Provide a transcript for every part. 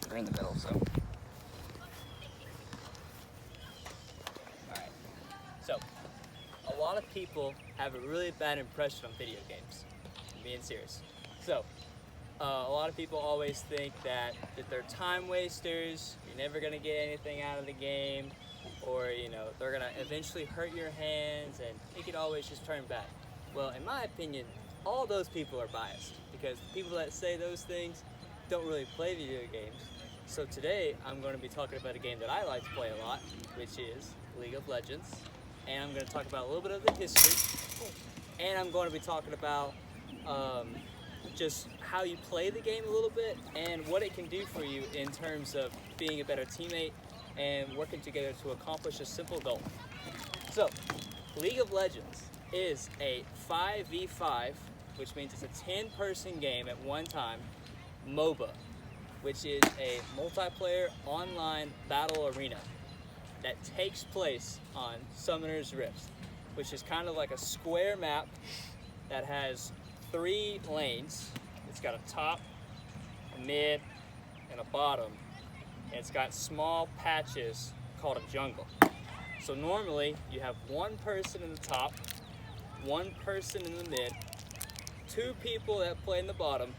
They're in the middle, so. Alright, so a lot of people have a really bad impression on video games. I'm being serious. So, a lot of people always think that they're time wasters, you're never going to get anything out of the game, or they're going to eventually hurt your hands and it could always just turn bad. Well, in my opinion, all those people are biased because the people that say those things don't really play video games. So today I'm going to be talking about a game that I like to play a lot, which is League of Legends. And I'm going to talk about a little bit of the history, and I'm going to be talking about just how you play the game a little bit and what it can do for you in terms of being a better teammate and working together to accomplish a simple goal. So, League of Legends is a 5v5, which means it's a 10-person game at one time, MOBA, which is a multiplayer online battle arena that takes place on Summoner's Rift, which is kind of like a square map that has 3 lanes. It's got a top, a mid, and a bottom. And it's got small patches called a jungle. So normally you have one person in the top, one person in the mid, 2 people that play in the bottom,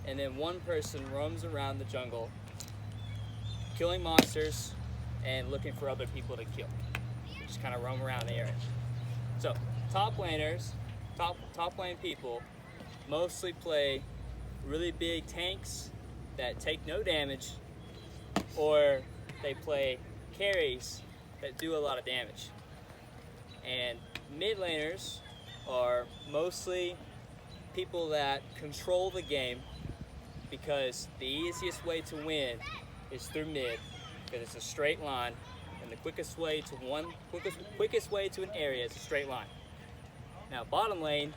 and then one person roams around the jungle killing monsters and looking for other people to kill. Just kind of roam around the area. So top laners, top lane people mostly play really big tanks that take no damage, or they play carries that do a lot of damage. And mid laners are mostly people that control the game, because the easiest way to win is through mid, because it's a straight line, and the quickest way to an area is a straight line. Now bottom lane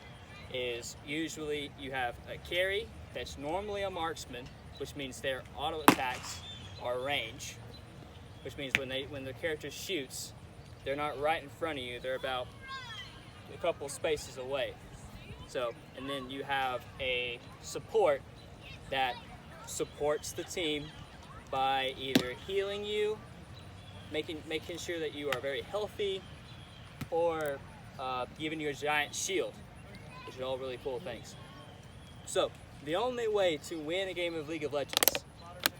is usually you have a carry that's normally a marksman, which means their auto attacks are range, which means when the character shoots, they're not right in front of you, they're about a couple spaces away. So, and then you have a support that supports the team by either healing you, making sure that you are very healthy, or giving you a giant shield, which are all really cool things. So, the only way to win a game of League of Legends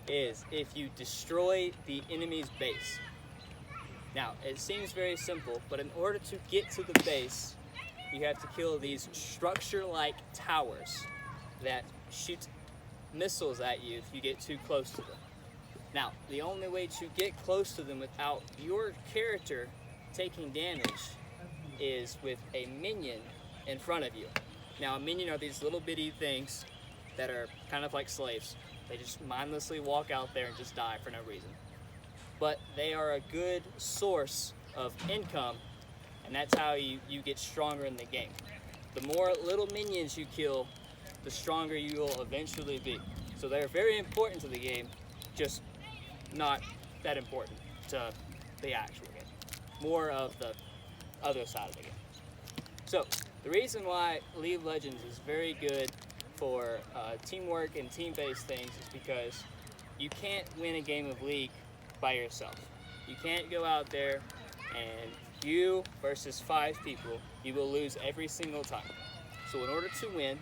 is if you destroy the enemy's base. Now, it seems very simple, but in order to get to the base, you have to kill these structure-like towers that shoot missiles at you if you get too close to them. Now, the only way to get close to them without your character taking damage is with a minion in front of you. Now, a minion are these little bitty things that are kind of like slaves. They just mindlessly walk out there and just die for no reason. But they are a good source of income, and that's how you get stronger in the game. The more little minions you kill, the stronger you will eventually be. So they're very important to the game, just not that important to the actual game. More of the other side of the game. So the reason why League of Legends is very good for teamwork and team-based things is because you can't win a game of League by yourself. You can't go out there and you versus 5 people, you will lose every single time. So in order to win,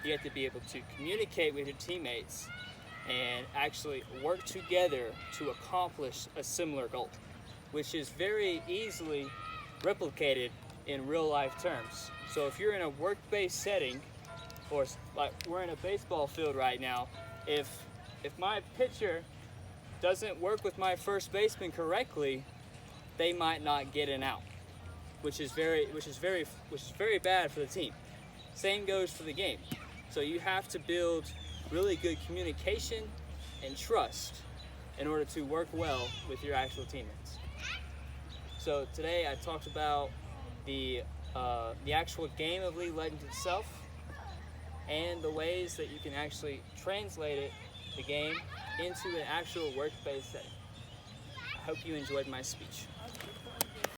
you have to be able to communicate with your teammates and actually work together to accomplish a similar goal, which is very easily replicated in real life terms. So if you're in a work-based setting, or like we're in a baseball field right now, if my pitcher doesn't work with my first baseman correctly, they might not get an out, which is very bad for the team. Same goes for the game. So you have to build really good communication and trust in order to work well with your actual teammates. So today I talked about the actual game of League of Legends itself and the ways that you can actually translate the game into an actual work-based setting. I hope you enjoyed my speech.